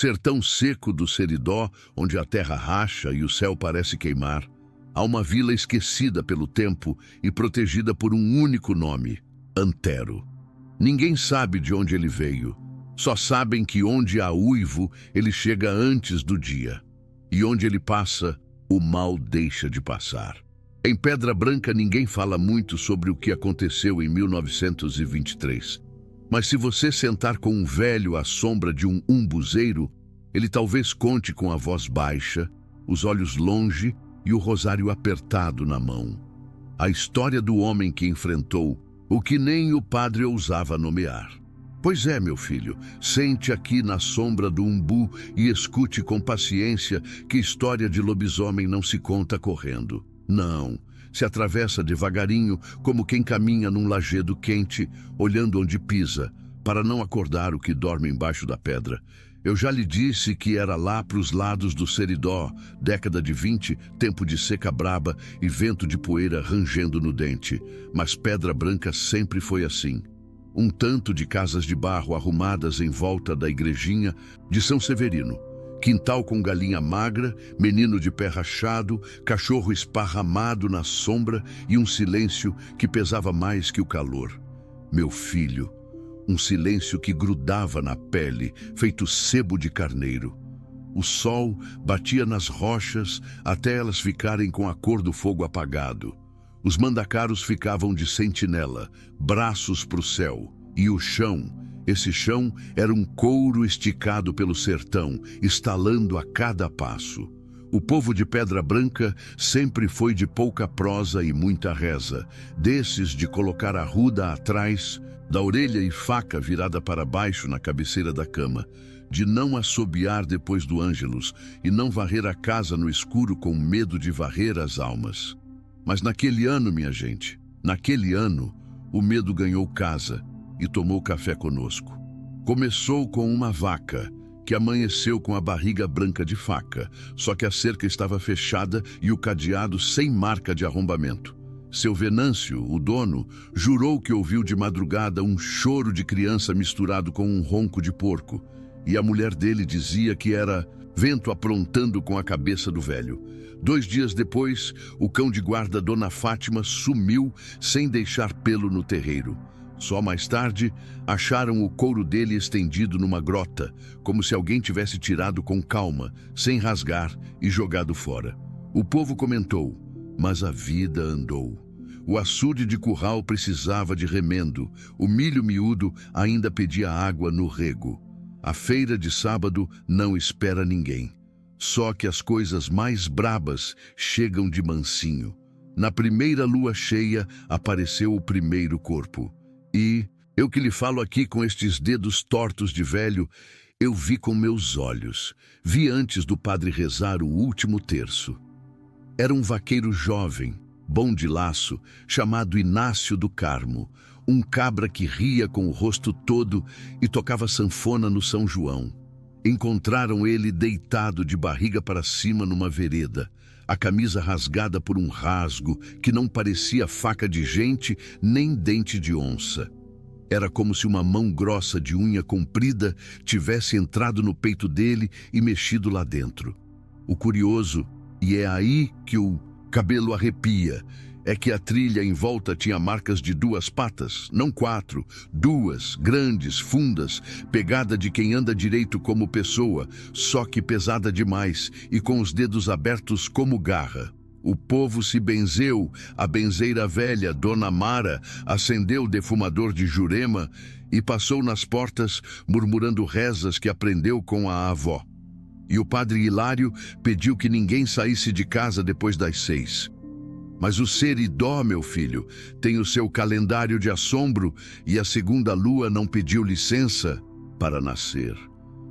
sertão seco do Seridó, onde a terra racha e o céu parece queimar, há uma vila esquecida pelo tempo e protegida por um único nome: Antero. Ninguém sabe de onde ele veio. Só sabem que onde há uivo, ele chega antes do dia. E onde ele passa, o mal deixa de passar. Em Pedra Branca ninguém fala muito sobre o que aconteceu em 1923. Mas se você sentar com um velho à sombra de um umbuzeiro, ele talvez conte com a voz baixa, os olhos longe e o rosário apertado na mão. A história do homem que enfrentou o que nem o padre ousava nomear. Pois é, meu filho, sente aqui na sombra do umbu e escute com paciência que história de lobisomem não se conta correndo. Não, se atravessa devagarinho, como quem caminha num lajedo quente, olhando onde pisa, para não acordar o que dorme embaixo da pedra. Eu já lhe disse que era lá pros lados do Seridó, década de 20, tempo de seca braba e vento de poeira rangendo no dente. Mas Pedra Branca sempre foi assim. Um tanto de casas de barro arrumadas em volta da igrejinha de São Severino. Quintal com galinha magra, menino de pé rachado, cachorro esparramado na sombra e um silêncio que pesava mais que o calor. Meu filho, um silêncio que grudava na pele, feito sebo de carneiro. O sol batia nas rochas até elas ficarem com a cor do fogo apagado. Os mandacaros ficavam de sentinela, braços para o céu. E o chão, esse chão era um couro esticado pelo sertão, estalando a cada passo. O povo de Pedra Branca sempre foi de pouca prosa e muita reza, desses de colocar a ruda atrás, da orelha e faca virada para baixo na cabeceira da cama, de não assobiar depois do Ângelus e não varrer a casa no escuro com medo de varrer as almas. Mas naquele ano, minha gente, naquele ano, o medo ganhou casa e tomou café conosco. Começou com uma vaca, que amanheceu com a barriga branca de faca, só que a cerca estava fechada e o cadeado sem marca de arrombamento. Seu Venâncio, o dono, jurou que ouviu de madrugada um choro de criança misturado com um ronco de porco, e a mulher dele dizia que era vento aprontando com a cabeça do velho. 2 dias depois, o cão de guarda Dona Fátima sumiu sem deixar pelo no terreiro. Só mais tarde, acharam o couro dele estendido numa grota, como se alguém tivesse tirado com calma, sem rasgar, e jogado fora. O povo comentou: mas a vida andou. O açude de curral precisava de remendo, o milho miúdo ainda pedia água no rego. A feira de sábado não espera ninguém. Só que as coisas mais brabas chegam de mansinho. Na primeira lua cheia apareceu o primeiro corpo. E, eu que lhe falo aqui com estes dedos tortos de velho, eu vi com meus olhos. Vi antes do padre rezar o último terço. Era um vaqueiro jovem, bom de laço, chamado Inácio do Carmo, um cabra que ria com o rosto todo e tocava sanfona no São João. Encontraram ele deitado de barriga para cima numa vereda, a camisa rasgada por um rasgo que não parecia faca de gente nem dente de onça. Era como se uma mão grossa de unha comprida tivesse entrado no peito dele e mexido lá dentro. O curioso, e é aí que o cabelo arrepia, é que a trilha em volta tinha marcas de 2 patas, não 4, 2, grandes, fundas, pegada de quem anda direito como pessoa, só que pesada demais e com os dedos abertos como garra. O povo se benzeu, a benzeira velha, Dona Mara, acendeu o defumador de Jurema e passou nas portas murmurando rezas que aprendeu com a avó. E o padre Hilário pediu que ninguém saísse de casa depois das 6. Mas o Seridó, meu filho, tem o seu calendário de assombro e a segunda lua não pediu licença para nascer.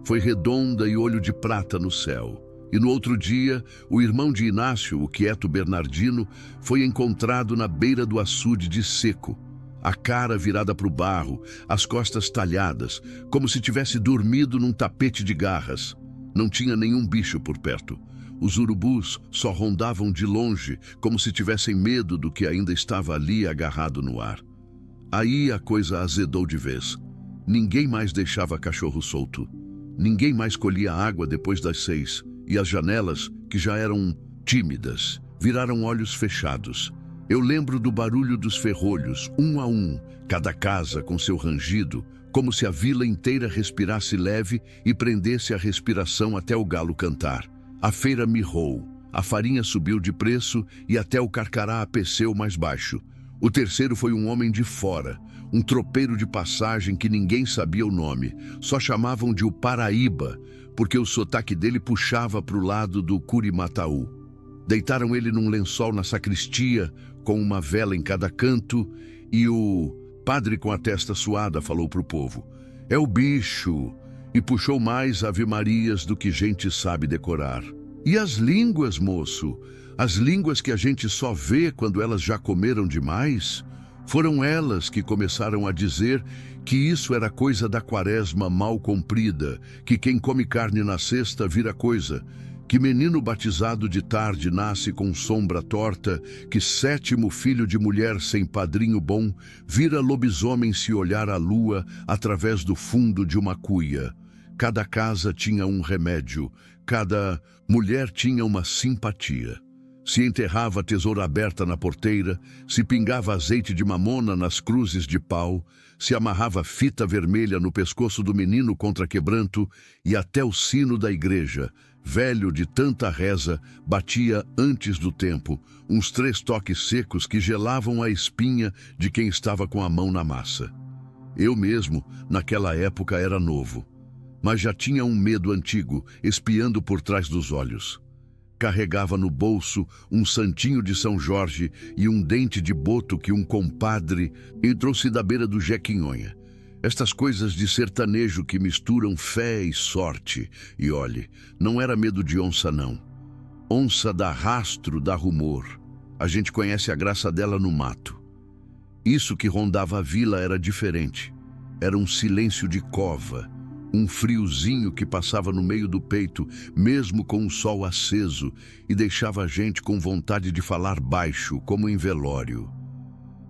Foi redonda e olho de prata no céu. E no outro dia, o irmão de Inácio, o quieto Bernardino, foi encontrado na beira do açude de seco, a cara virada para o barro, as costas talhadas, como se tivesse dormido num tapete de garras. Não tinha nenhum bicho por perto. Os urubus só rondavam de longe, como se tivessem medo do que ainda estava ali agarrado no ar. Aí a coisa azedou de vez. Ninguém mais deixava cachorro solto. Ninguém mais colhia água depois das 6, e as janelas, que já eram tímidas, viraram olhos fechados. Eu lembro do barulho dos ferrolhos, um a um, cada casa com seu rangido, como se a vila inteira respirasse leve e prendesse a respiração até o galo cantar. A feira mirrou, a farinha subiu de preço e até o carcará apeceu mais baixo. O terceiro foi um homem de fora, um tropeiro de passagem que ninguém sabia o nome, só chamavam de o Paraíba, porque o sotaque dele puxava para o lado do Curimataú. Deitaram ele num lençol na sacristia, com uma vela em cada canto, e o padre com a testa suada falou para o povo: "É o bicho!" E puxou mais ave-marias do que gente sabe decorar. "E as línguas, moço? As línguas que a gente só vê quando elas já comeram demais?" Foram elas que começaram a dizer que isso era coisa da quaresma mal comprida, que quem come carne na sexta vira coisa, que menino batizado de tarde nasce com sombra torta, que sétimo filho de mulher sem padrinho bom vira lobisomem se olhar a lua através do fundo de uma cuia. Cada casa tinha um remédio, cada mulher tinha uma simpatia. Se enterrava tesoura aberta na porteira, se pingava azeite de mamona nas cruzes de pau, se amarrava fita vermelha no pescoço do menino contra quebranto, e até o sino da igreja, velho de tanta reza, batia antes do tempo, uns 3 toques secos que gelavam a espinha de quem estava com a mão na massa. Eu mesmo, naquela época, era novo, mas já tinha um medo antigo, espiando por trás dos olhos. Carregava no bolso um santinho de São Jorge e um dente de boto que um compadre trouxe da beira do Jequinhonha. Estas coisas de sertanejo que misturam fé e sorte. E olhe, não era medo de onça não. Onça dá rastro, dá rumor. A gente conhece a graça dela no mato. Isso que rondava a vila era diferente. Era um silêncio de cova. Um friozinho que passava no meio do peito, mesmo com o sol aceso, e deixava a gente com vontade de falar baixo, como em velório.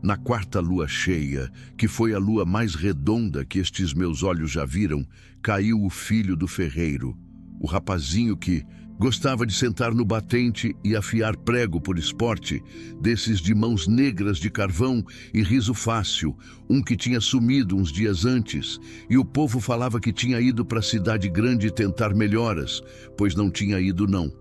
Na 4ª lua cheia, que foi a lua mais redonda que estes meus olhos já viram, caiu o filho do ferreiro, o rapazinho que gostava de sentar no batente e afiar prego por esporte, desses de mãos negras de carvão e riso fácil, um que tinha sumido uns dias antes, e o povo falava que tinha ido para a cidade grande tentar melhoras, pois não tinha ido não.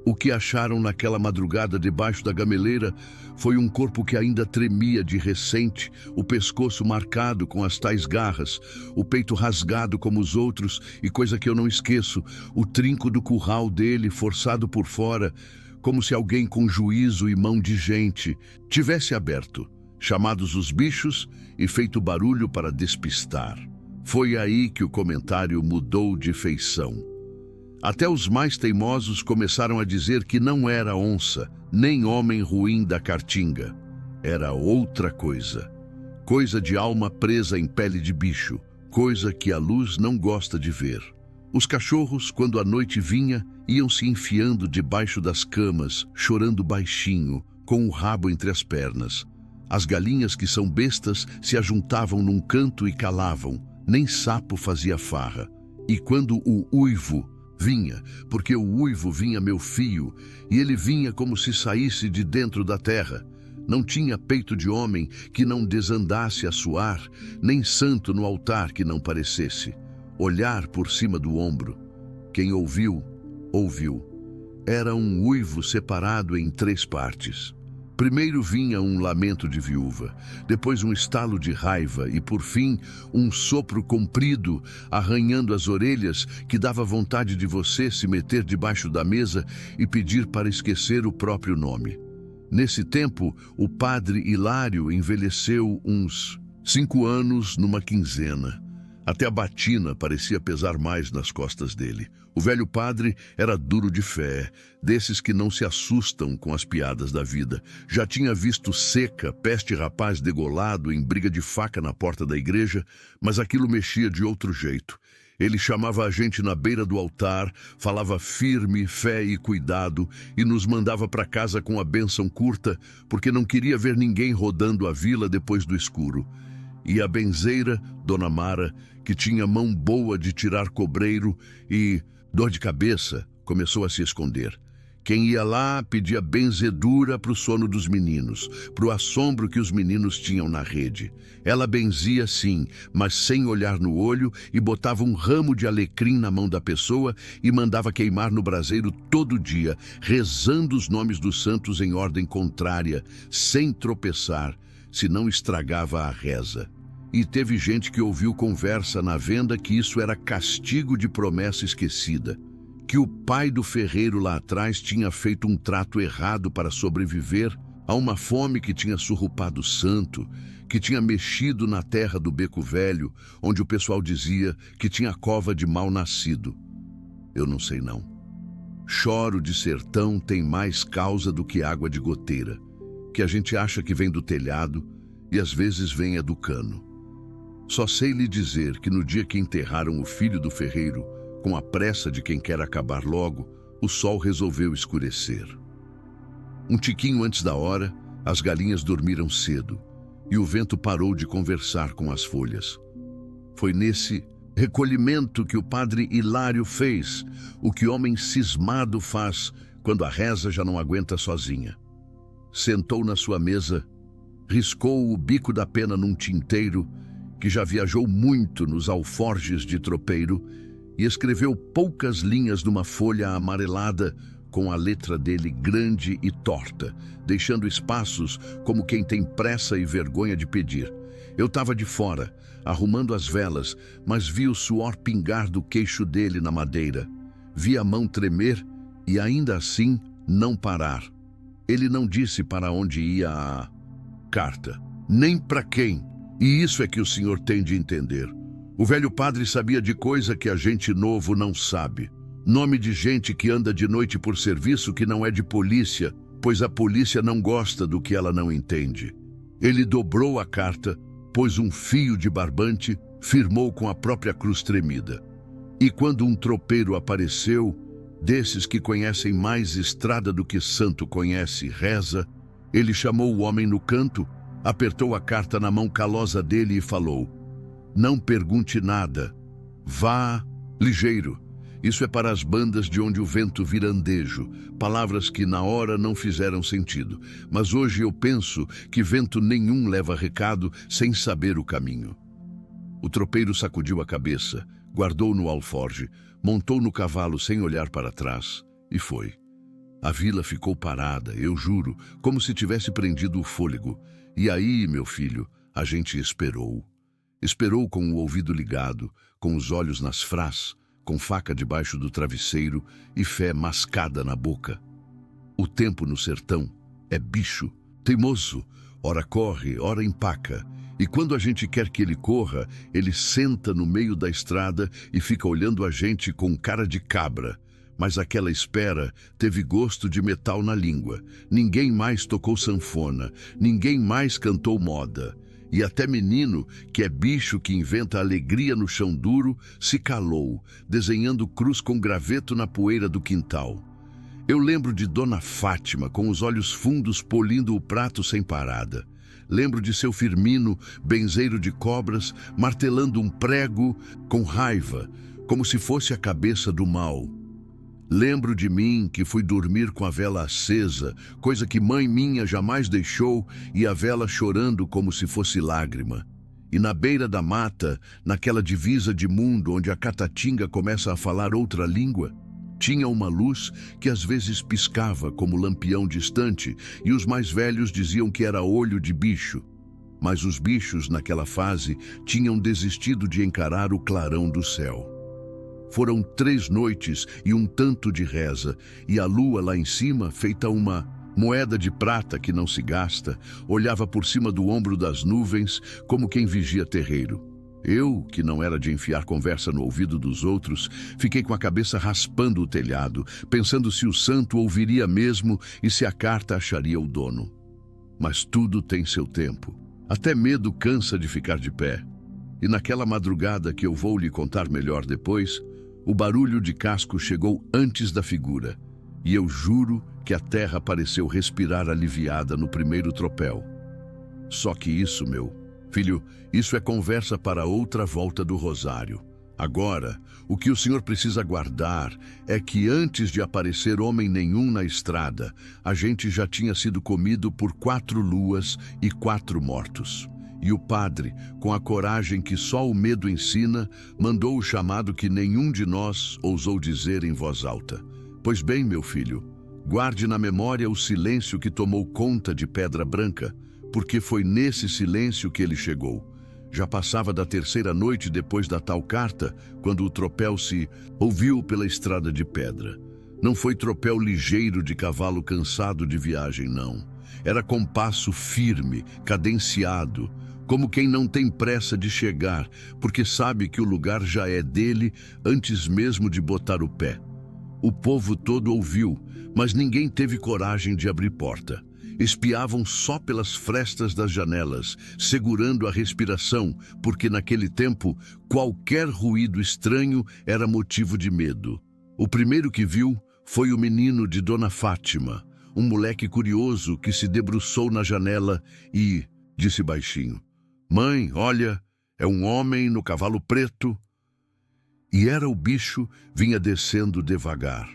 O que acharam naquela madrugada debaixo da gameleira foi um corpo que ainda tremia de recente, o pescoço marcado com as tais garras, o peito rasgado como os outros e, coisa que eu não esqueço, o trinco do curral dele forçado por fora, como se alguém com juízo e mão de gente tivesse aberto, chamados os bichos e feito barulho para despistar. Foi aí que o comentário mudou de feição. Até os mais teimosos começaram a dizer que não era onça, nem homem ruim da caatinga. Era outra coisa. Coisa de alma presa em pele de bicho, coisa que a luz não gosta de ver. Os cachorros, quando a noite vinha, iam se enfiando debaixo das camas, chorando baixinho, com o rabo entre as pernas. As galinhas, que são bestas, se ajuntavam num canto e calavam, nem sapo fazia farra. E quando o uivo vinha, porque o uivo vinha meu fio, e ele vinha como se saísse de dentro da terra. Não tinha peito de homem que não desandasse a suar, nem santo no altar que não parecesse. Olhar por cima do ombro. Quem ouviu, ouviu. Era um uivo separado em 3 partes. Primeiro vinha um lamento de viúva, depois um estalo de raiva e, por fim, um sopro comprido, arranhando as orelhas, que dava vontade de você se meter debaixo da mesa e pedir para esquecer o próprio nome. Nesse tempo, o padre Hilário envelheceu uns 5 anos numa quinzena. Até a batina parecia pesar mais nas costas dele. O velho padre era duro de fé, desses que não se assustam com as piadas da vida. Já tinha visto seca, peste e rapaz degolado em briga de faca na porta da igreja, mas aquilo mexia de outro jeito. Ele chamava a gente na beira do altar, falava firme, fé e cuidado, e nos mandava para casa com a bênção curta, porque não queria ver ninguém rodando a vila depois do escuro. E a benzeira, Dona Mara, que tinha mão boa de tirar cobreiro e, dor de cabeça, começou a se esconder. Quem ia lá pedia benzedura para o sono dos meninos, para o assombro que os meninos tinham na rede. Ela benzia sim, mas sem olhar no olho, e botava um ramo de alecrim na mão da pessoa e mandava queimar no braseiro todo dia, rezando os nomes dos santos em ordem contrária, sem tropeçar, senão estragava a reza. E teve gente que ouviu conversa na venda que isso era castigo de promessa esquecida, que o pai do ferreiro lá atrás tinha feito um trato errado para sobreviver a uma fome que tinha surrupado o santo, que tinha mexido na terra do Beco Velho, onde o pessoal dizia que tinha cova de mal-nascido. Eu não sei não. Choro de sertão tem mais causa do que água de goteira, que a gente acha que vem do telhado e às vezes vem é do cano. Só sei lhe dizer que no dia que enterraram o filho do ferreiro, com a pressa de quem quer acabar logo, o sol resolveu escurecer. Um tiquinho antes da hora, as galinhas dormiram cedo e o vento parou de conversar com as folhas. Foi nesse recolhimento que o padre Hilário fez o que homem cismado faz quando a reza já não aguenta sozinha. Sentou na sua mesa, riscou o bico da pena num tinteiro que já viajou muito nos alforjes de tropeiro e escreveu poucas linhas numa folha amarelada com a letra dele grande e torta, deixando espaços como quem tem pressa e vergonha de pedir. Eu estava de fora, arrumando as velas, mas vi o suor pingar do queixo dele na madeira. Vi a mão tremer e ainda assim não parar. Ele não disse para onde ia a carta, nem para quem, e isso é que o senhor tem de entender. O velho padre sabia de coisa que a gente novo não sabe. Nome de gente que anda de noite por serviço que não é de polícia, pois a polícia não gosta do que ela não entende. Ele dobrou a carta, pôs um fio de barbante, firmou com a própria cruz tremida. E quando um tropeiro apareceu, desses que conhecem mais estrada do que santo conhece, reza, ele chamou o homem no canto, apertou a carta na mão calosa dele e falou: "Não pergunte nada. Vá ligeiro. Isso é para as bandas de onde o vento vira andejo." Palavras que na hora não fizeram sentido, mas hoje eu penso que vento nenhum leva recado sem saber o caminho. O tropeiro sacudiu a cabeça, guardou no alforge, montou no cavalo sem olhar para trás e foi. A vila ficou parada, eu juro, como se tivesse prendido o fôlego. E aí, meu filho, a gente esperou. Esperou com o ouvido ligado, com os olhos nas frás, com faca debaixo do travesseiro e fé mascada na boca. O tempo no sertão é bicho, teimoso, ora corre, ora empaca. E quando a gente quer que ele corra, ele senta no meio da estrada e fica olhando a gente com cara de cabra. Mas aquela espera teve gosto de metal na língua. Ninguém mais tocou sanfona, ninguém mais cantou moda. E até menino, que é bicho que inventa alegria no chão duro, se calou, desenhando cruz com graveto na poeira do quintal. Eu lembro de Dona Fátima, com os olhos fundos polindo o prato sem parada. Lembro de seu Firmino, benzeiro de cobras, martelando um prego com raiva, como se fosse a cabeça do mal. Lembro de mim, que fui dormir com a vela acesa, coisa que mãe minha jamais deixou, e a vela chorando como se fosse lágrima. E na beira da mata, naquela divisa de mundo onde a catatinga começa a falar outra língua, tinha uma luz que às vezes piscava como lampião distante, e os mais velhos diziam que era olho de bicho. Mas os bichos, naquela fase, tinham desistido de encarar o clarão do céu. Foram 3 noites e um tanto de reza, e a lua lá em cima, feita uma moeda de prata que não se gasta, olhava por cima do ombro das nuvens como quem vigia terreiro. Eu, que não era de enfiar conversa no ouvido dos outros, fiquei com a cabeça raspando o telhado, pensando se o santo ouviria mesmo e se a carta acharia o dono. Mas tudo tem seu tempo. Até medo cansa de ficar de pé. E naquela madrugada que eu vou lhe contar melhor depois, o barulho de casco chegou antes da figura, e eu juro que a terra pareceu respirar aliviada no primeiro tropel. Só que isso, Filho, isso é conversa para outra volta do rosário. Agora, o que o senhor precisa guardar é que antes de aparecer homem nenhum na estrada, a gente já tinha sido comido por 4 luas e 4 mortos. E o padre, com a coragem que só o medo ensina, mandou o chamado que nenhum de nós ousou dizer em voz alta. Pois bem, meu filho, guarde na memória o silêncio que tomou conta de Pedra Branca, porque foi nesse silêncio que ele chegou. Já passava da 3ª noite depois da tal carta, quando o tropel se ouviu pela estrada de pedra. Não foi tropel ligeiro de cavalo cansado de viagem, não. Era compasso firme, cadenciado, como quem não tem pressa de chegar, porque sabe que o lugar já é dele antes mesmo de botar o pé. O povo todo ouviu, mas ninguém teve coragem de abrir porta. Espiavam só pelas frestas das janelas, segurando a respiração, porque naquele tempo qualquer ruído estranho era motivo de medo. O primeiro que viu foi o menino de Dona Fátima, um moleque curioso que se debruçou na janela e disse baixinho: "Mãe, olha, é um homem no cavalo preto." E era o bicho, vinha descendo devagar.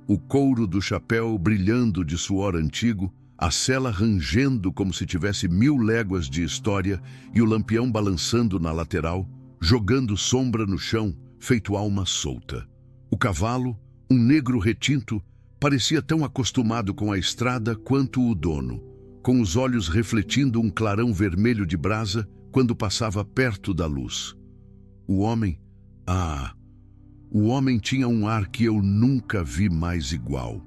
O couro do chapéu brilhando de suor antigo, a sela rangendo como se tivesse 1000 léguas de história e o lampião balançando na lateral, jogando sombra no chão, feito alma solta. O cavalo, um negro retinto, parecia tão acostumado com a estrada quanto o dono, com os olhos refletindo um clarão vermelho de brasa quando passava perto da luz. O homem tinha um ar que eu nunca vi mais igual.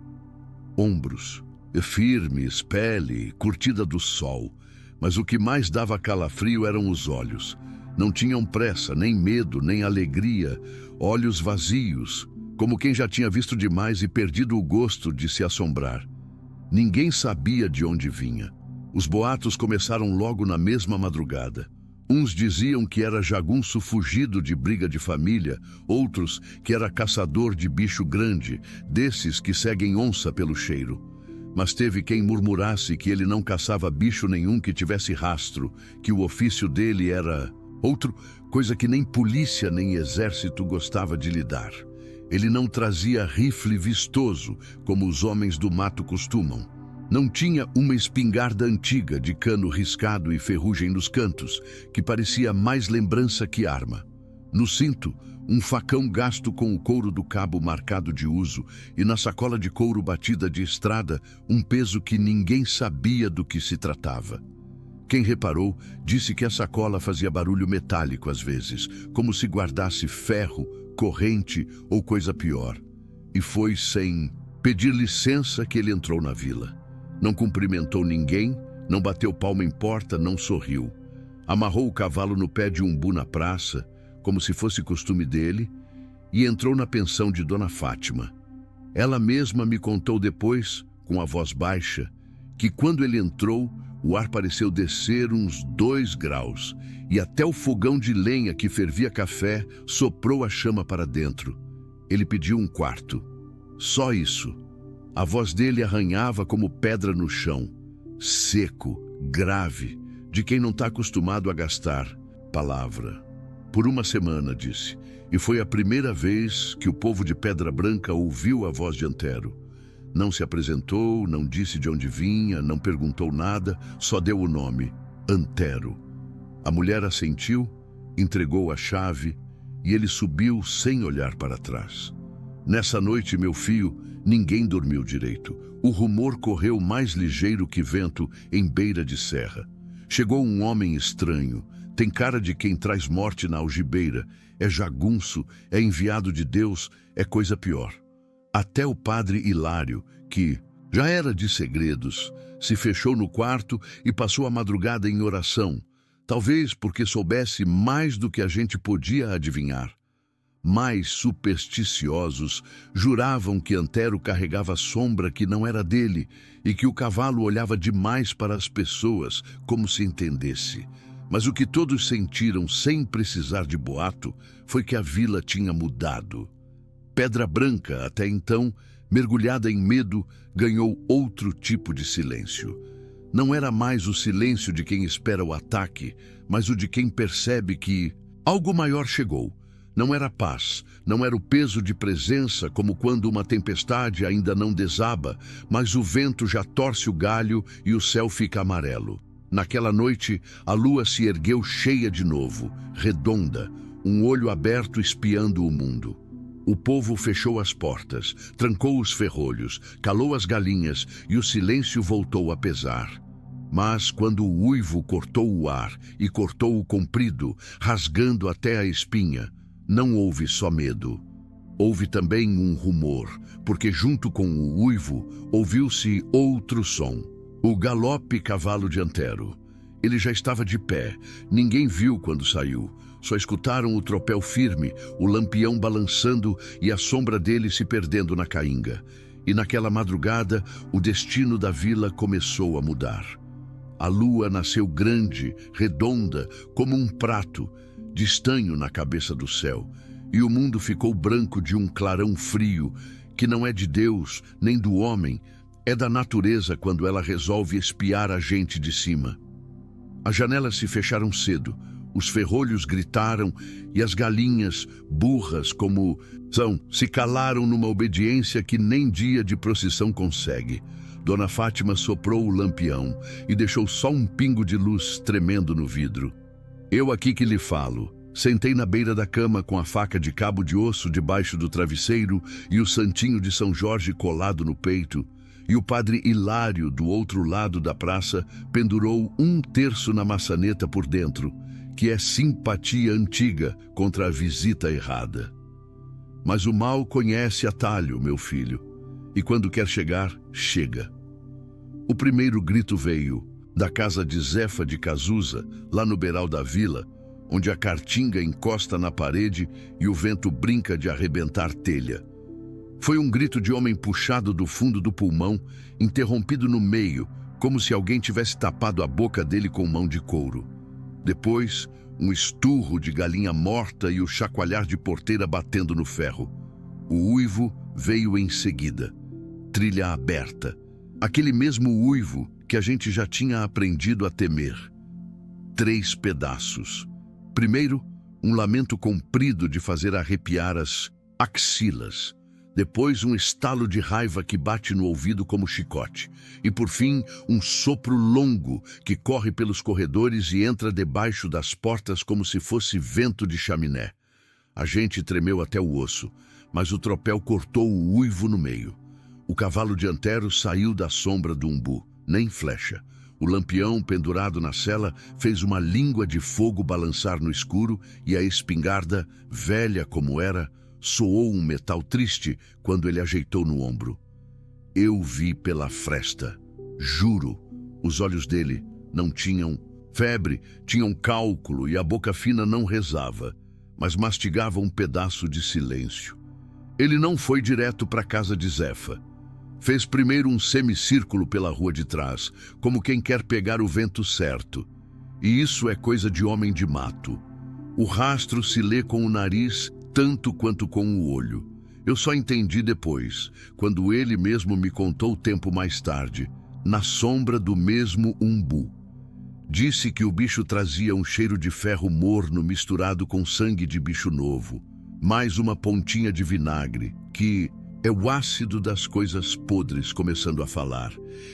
Ombros firmes, pele curtida do sol, mas o que mais dava calafrio eram os olhos. Não tinham pressa, nem medo, nem alegria, olhos vazios, como quem já tinha visto demais e perdido o gosto de se assombrar. Ninguém sabia de onde vinha. Os boatos começaram logo na mesma madrugada. Uns diziam que era jagunço fugido de briga de família, outros que era caçador de bicho grande, desses que seguem onça pelo cheiro. Mas teve quem murmurasse que ele não caçava bicho nenhum que tivesse rastro, que o ofício dele era coisa que nem polícia nem exército gostava de lidar. Ele não trazia rifle vistoso, como os homens do mato costumam. Não tinha uma espingarda antiga de cano riscado e ferrugem nos cantos, que parecia mais lembrança que arma. No cinto, um facão gasto com o couro do cabo marcado de uso e na sacola de couro batida de estrada, um peso que ninguém sabia do que se tratava. Quem reparou disse que a sacola fazia barulho metálico às vezes, como se guardasse ferro, corrente ou coisa pior. E foi sem pedir licença que ele entrou na vila. Não cumprimentou ninguém, não bateu palma em porta, não sorriu. Amarrou o cavalo no pé de umbu na praça, como se fosse costume dele, e entrou na pensão de Dona Fátima. Ela mesma me contou depois, com a voz baixa, que quando ele entrou, o ar pareceu descer uns 2 graus, e até o fogão de lenha que fervia café soprou a chama para dentro. Ele pediu um quarto. Só isso. A voz dele arranhava como pedra no chão, seco, grave, de quem não está acostumado a gastar palavra. Por 1 semana, disse, e foi a primeira vez que o povo de Pedra Branca ouviu a voz de Antero. Não se apresentou, não disse de onde vinha, não perguntou nada, só deu o nome, Antero. A mulher assentiu, entregou a chave e ele subiu sem olhar para trás. Nessa noite, meu filho, ninguém dormiu direito. O rumor correu mais ligeiro que vento em beira de serra. Chegou um homem estranho, tem cara de quem traz morte na algibeira, é jagunço, é enviado de Deus, é coisa pior. Até o padre Hilário, que já era de segredos, se fechou no quarto e passou a madrugada em oração, talvez porque soubesse mais do que a gente podia adivinhar. Mais supersticiosos juravam que Antero carregava sombra que não era dele e que o cavalo olhava demais para as pessoas, como se entendesse. Mas o que todos sentiram sem precisar de boato foi que a vila tinha mudado. Pedra Branca, até então, mergulhada em medo, ganhou outro tipo de silêncio. Não era mais o silêncio de quem espera o ataque, mas o de quem percebe que algo maior chegou. Não era paz, não era o peso de presença como quando uma tempestade ainda não desaba, mas o vento já torce o galho e o céu fica amarelo. Naquela noite, a lua se ergueu cheia de novo, redonda, um olho aberto espiando o mundo. O povo fechou as portas, trancou os ferrolhos, calou as galinhas e o silêncio voltou a pesar. Mas quando o uivo cortou o ar e cortou o comprido, rasgando até a espinha, não houve só medo. Houve também um rumor, porque junto com o uivo ouviu-se outro som. O galope cavalo de Antero. Ele já estava de pé, ninguém viu quando saiu. Só escutaram o tropel firme, o lampião balançando e a sombra dele se perdendo na cainga. E naquela madrugada, o destino da vila começou a mudar. A lua nasceu grande, redonda, como um prato, de estanho na cabeça do céu, e o mundo ficou branco de um clarão frio, que não é de Deus, nem do homem, é da natureza quando ela resolve espiar a gente de cima. As janelas se fecharam cedo, os ferrolhos gritaram e as galinhas, burras como são, se calaram numa obediência que nem dia de procissão consegue. Dona Fátima soprou o lampião e deixou só um pingo de luz tremendo no vidro. Eu aqui que lhe falo. Sentei na beira da cama com a faca de cabo de osso debaixo do travesseiro e o santinho de São Jorge colado no peito, e o padre Hilário, do outro lado da praça, pendurou 1/3 na maçaneta por dentro, que é simpatia antiga contra a visita errada. Mas o mal conhece atalho, meu filho, e quando quer chegar, chega. O primeiro grito veio da casa de Zefa de Cazuza, lá no beiral da vila, onde a caatinga encosta na parede e o vento brinca de arrebentar telha. Foi um grito de homem puxado do fundo do pulmão, interrompido no meio, como se alguém tivesse tapado a boca dele com mão de couro. Depois, um esturro de galinha morta e o chacoalhar de porteira batendo no ferro. O uivo veio em seguida. Trilha aberta. Aquele mesmo uivo que a gente já tinha aprendido a temer. 3 pedaços. Primeiro, um lamento comprido de fazer arrepiar as axilas. Depois, um estalo de raiva que bate no ouvido como chicote. E, por fim, um sopro longo que corre pelos corredores e entra debaixo das portas como se fosse vento de chaminé. A gente tremeu até o osso, mas o tropel cortou o uivo no meio. O cavalo de Antero saiu da sombra do umbu, nem flecha. O lampião pendurado na sela fez uma língua de fogo balançar no escuro e a espingarda, velha como era, soou um metal triste quando ele ajeitou no ombro. Eu vi pela fresta, juro. Os olhos dele não tinham febre, tinham cálculo e a boca fina não rezava, mas mastigava um pedaço de silêncio. Ele não foi direto para a casa de Zefa. Fez primeiro um semicírculo pela rua de trás, como quem quer pegar o vento certo. E isso é coisa de homem de mato. O rastro se lê com o nariz tanto quanto com o olho. Eu só entendi depois, quando ele mesmo me contou tempo mais tarde, na sombra do mesmo umbu. Disse que o bicho trazia um cheiro de ferro morno misturado com sangue de bicho novo, mais uma pontinha de vinagre, que é o ácido das coisas podres começando a falar.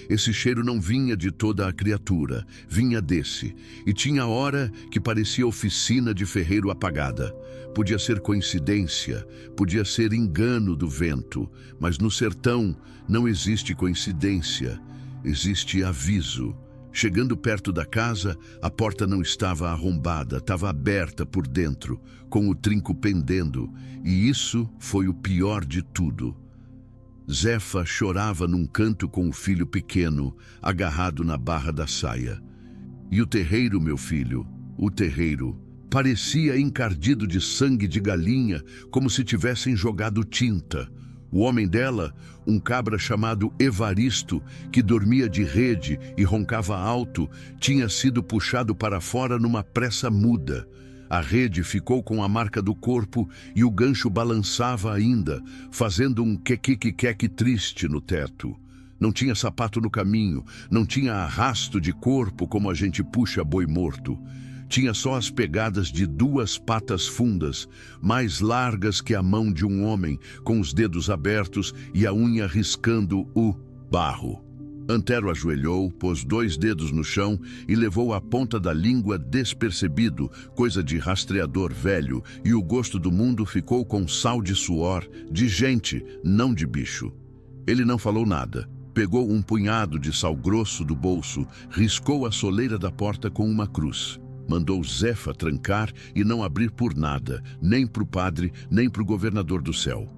Esse cheiro não vinha de toda a criatura, vinha desse. E tinha hora que parecia oficina de ferreiro apagada. Podia ser coincidência, podia ser engano do vento, mas no sertão não existe coincidência, existe aviso. Chegando perto da casa, a porta não estava arrombada, estava aberta por dentro, com o trinco pendendo, e isso foi o pior de tudo. Zefa chorava num canto com o filho pequeno, agarrado na barra da saia. E o terreiro, meu filho, o terreiro, parecia encardido de sangue de galinha, como se tivessem jogado tinta. O homem dela, um cabra chamado Evaristo, que dormia de rede e roncava alto, tinha sido puxado para fora numa pressa muda. A rede ficou com a marca do corpo e o gancho balançava ainda, fazendo um queque-queque triste no teto. Não tinha sapato no caminho, não tinha arrasto de corpo como a gente puxa boi morto. Tinha só as pegadas de 2 patas fundas, mais largas que a mão de um homem, com os dedos abertos e a unha riscando o barro. Antero ajoelhou, pôs 2 dedos no chão e levou a ponta da língua despercebido, coisa de rastreador velho, e o gosto do mundo ficou com sal de suor, de gente, não de bicho. Ele não falou nada. Pegou um punhado de sal grosso do bolso, riscou a soleira da porta com uma cruz. Mandou Zefa trancar e não abrir por nada, nem para o padre, nem para o governador do céu.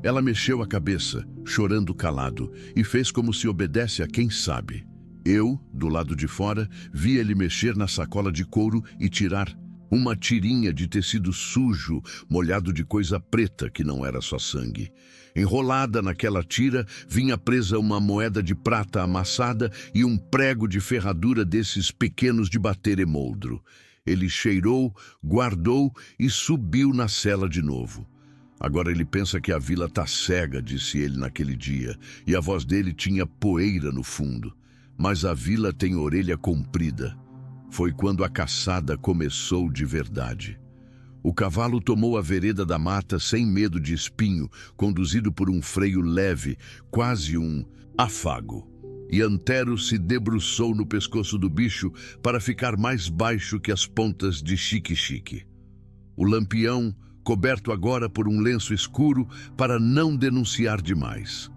Ela mexeu a cabeça, chorando calado, e fez como se obedece a quem sabe. Eu, do lado de fora, vi ele mexer na sacola de couro e tirar uma tirinha de tecido sujo, molhado de coisa preta que não era só sangue. Enrolada naquela tira, vinha presa uma moeda de prata amassada e um prego de ferradura desses pequenos de bater emoldro. Ele cheirou, guardou e subiu na cela de novo. Agora ele pensa que a vila tá cega, disse ele naquele dia, e a voz dele tinha poeira no fundo. Mas a vila tem orelha comprida. Foi quando a caçada começou de verdade. O cavalo tomou a vereda da mata sem medo de espinho, conduzido por um freio leve, quase um afago. E Antero se debruçou no pescoço do bicho para ficar mais baixo que as pontas de Xique-Xique. O lampião, coberto agora por um lenço escuro para não denunciar demais.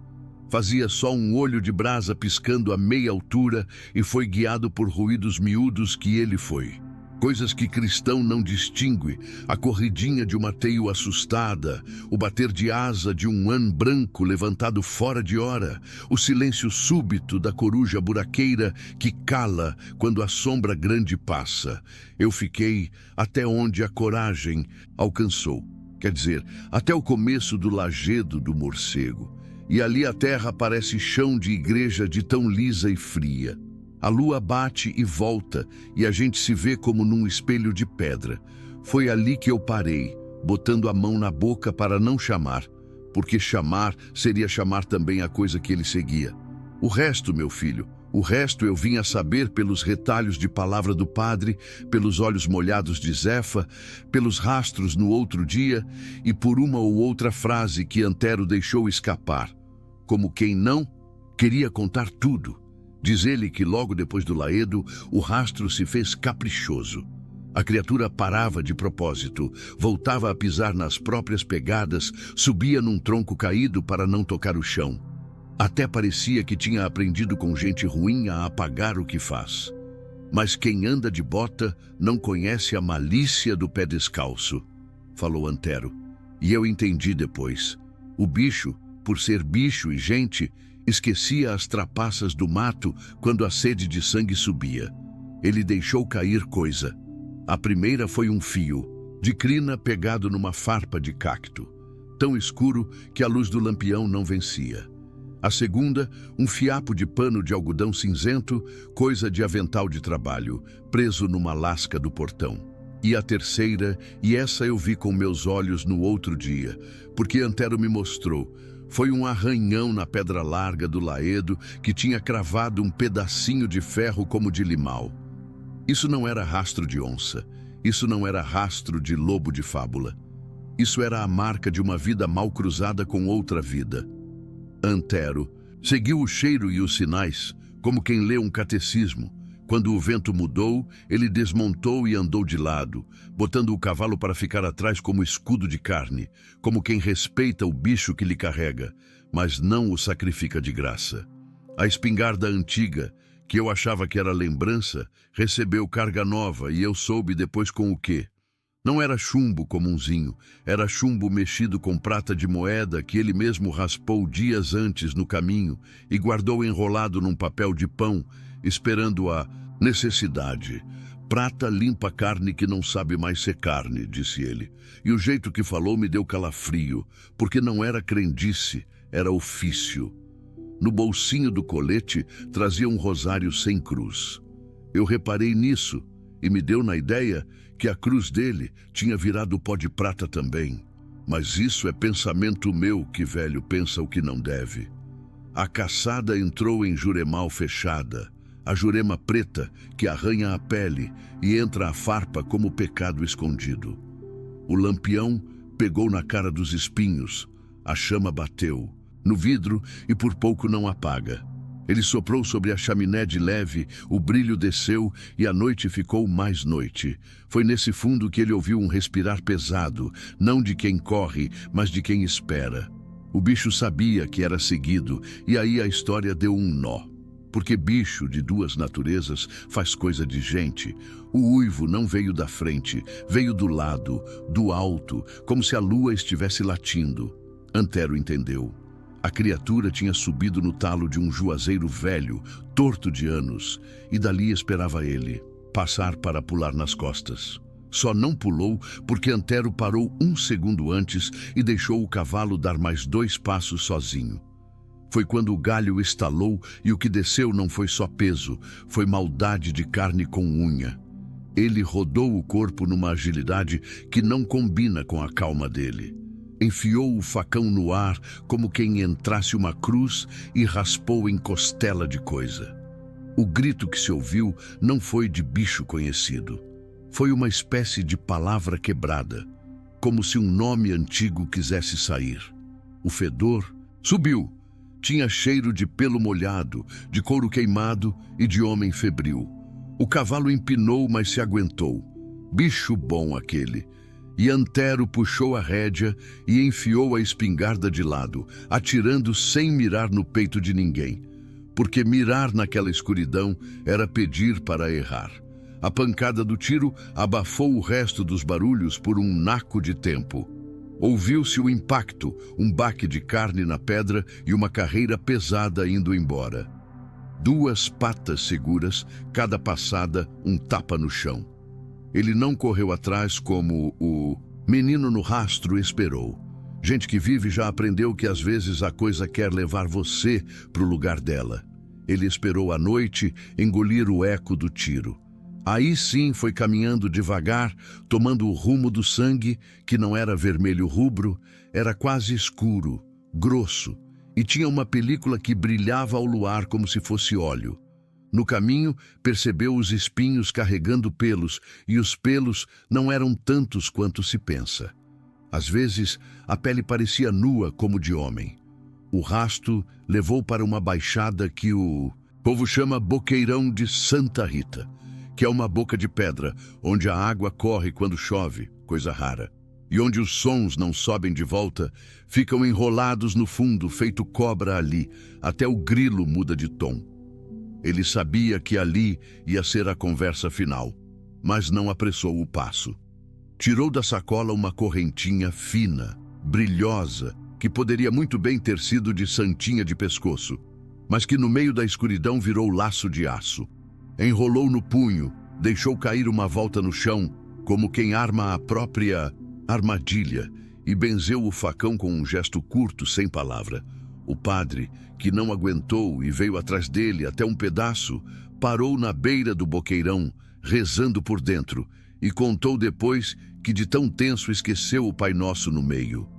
Fazia só um olho de brasa piscando a meia altura e foi guiado por ruídos miúdos que ele foi. Coisas que cristão não distingue, a corridinha de uma teio assustada, o bater de asa de um ã branco levantado fora de hora, o silêncio súbito da coruja buraqueira que cala quando a sombra grande passa. Eu fiquei até onde a coragem alcançou, quer dizer, até o começo do lajedo do morcego. E ali a terra parece chão de igreja de tão lisa e fria. A lua bate e volta, e a gente se vê como num espelho de pedra. Foi ali que eu parei, botando a mão na boca para não chamar, porque chamar seria chamar também a coisa que ele seguia. O resto, meu filho, o resto eu vim a saber pelos retalhos de palavra do padre, pelos olhos molhados de Zefa, pelos rastros no outro dia e por uma ou outra frase que Antero deixou escapar. Como quem não queria contar tudo. Diz ele que logo depois do laedo, o rastro se fez caprichoso. A criatura parava de propósito, voltava a pisar nas próprias pegadas, subia num tronco caído para não tocar o chão. Até parecia que tinha aprendido com gente ruim a apagar o que faz. Mas quem anda de bota não conhece a malícia do pé descalço, falou Antero. E eu entendi depois. O bicho, por ser bicho e gente, esquecia as trapaças do mato quando a sede de sangue subia. Ele deixou cair coisa. A primeira foi um fio, de crina pegado numa farpa de cacto, tão escuro que a luz do lampião não vencia. A segunda, um fiapo de pano de algodão cinzento, coisa de avental de trabalho, preso numa lasca do portão. E a terceira, e essa eu vi com meus olhos no outro dia, porque Antero me mostrou, foi um arranhão na pedra larga do laedo que tinha cravado um pedacinho de ferro como de limau. Isso não era rastro de onça, isso não era rastro de lobo de fábula. Isso era a marca de uma vida mal cruzada com outra vida. Antero seguiu o cheiro e os sinais, como quem lê um catecismo. Quando o vento mudou, ele desmontou e andou de lado, botando o cavalo para ficar atrás como escudo de carne, como quem respeita o bicho que lhe carrega, mas não o sacrifica de graça. A espingarda antiga, que eu achava que era lembrança, recebeu carga nova e eu soube depois com o quê. Não era chumbo comunzinho, era chumbo mexido com prata de moeda que ele mesmo raspou dias antes no caminho e guardou enrolado num papel de pão, esperando a necessidade. Prata limpa carne que não sabe mais ser carne, disse ele. E o jeito que falou me deu calafrio, porque não era crendice, era ofício. No bolsinho do colete trazia um rosário sem cruz. Eu reparei nisso e me deu na ideia que a cruz dele tinha virado pó de prata também. Mas isso é pensamento meu, que velho pensa o que não deve. A caçada entrou em Juremal fechada, a jurema preta que arranha a pele e entra a farpa como pecado escondido. O lampião pegou na cara dos espinhos, a chama bateu no vidro e por pouco não apaga. Ele soprou sobre a chaminé de leve, o brilho desceu e a noite ficou mais noite. Foi nesse fundo que ele ouviu um respirar pesado, não de quem corre, mas de quem espera. O bicho sabia que era seguido, e aí a história deu um nó. Porque bicho de duas naturezas faz coisa de gente. O uivo não veio da frente, veio do lado, do alto, como se a lua estivesse latindo. Antero entendeu. A criatura tinha subido no talo de um juazeiro velho, torto de anos, e dali esperava ele passar para pular nas costas. Só não pulou porque Antero parou um segundo antes e deixou o cavalo dar mais 2 passos sozinho. Foi quando o galho estalou e o que desceu não foi só peso, foi maldade de carne com unha. Ele rodou o corpo numa agilidade que não combina com a calma dele. Enfiou o facão no ar como quem entrasse uma cruz e raspou em costela de coisa. O grito que se ouviu não foi de bicho conhecido. Foi uma espécie de palavra quebrada, como se um nome antigo quisesse sair. O fedor subiu. Tinha cheiro de pelo molhado, de couro queimado e de homem febril. O cavalo empinou, mas se aguentou. Bicho bom aquele. E Antero puxou a rédea e enfiou a espingarda de lado, atirando sem mirar no peito de ninguém. Porque mirar naquela escuridão era pedir para errar. A pancada do tiro abafou o resto dos barulhos por um naco de tempo. Ouviu-se o impacto, um baque de carne na pedra e uma carreira pesada indo embora. 2 patas seguras, cada passada um tapa no chão. Ele não correu atrás como o menino no rastro esperou. Gente que vive já aprendeu que às vezes a coisa quer levar você para o lugar dela. Ele esperou a noite engolir o eco do tiro. Aí sim foi caminhando devagar, tomando o rumo do sangue, que não era vermelho rubro, era quase escuro, grosso, e tinha uma película que brilhava ao luar como se fosse óleo. No caminho, percebeu os espinhos carregando pelos, e os pelos não eram tantos quanto se pensa. Às vezes, a pele parecia nua como de homem. O rasto levou para uma baixada que o povo chama Boqueirão de Santa Rita, que é uma boca de pedra, onde a água corre quando chove, coisa rara, e onde os sons não sobem de volta, ficam enrolados no fundo, feito cobra ali, até o grilo muda de tom. Ele sabia que ali ia ser a conversa final, mas não apressou o passo. Tirou da sacola uma correntinha fina, brilhosa, que poderia muito bem ter sido de santinha de pescoço, mas que no meio da escuridão virou laço de aço. Enrolou no punho, deixou cair uma volta no chão, como quem arma a própria armadilha, e benzeu o facão com um gesto curto, sem palavra. O padre, que não aguentou e veio atrás dele até um pedaço, parou na beira do boqueirão, rezando por dentro, e contou depois que de tão tenso esqueceu o Pai Nosso no meio.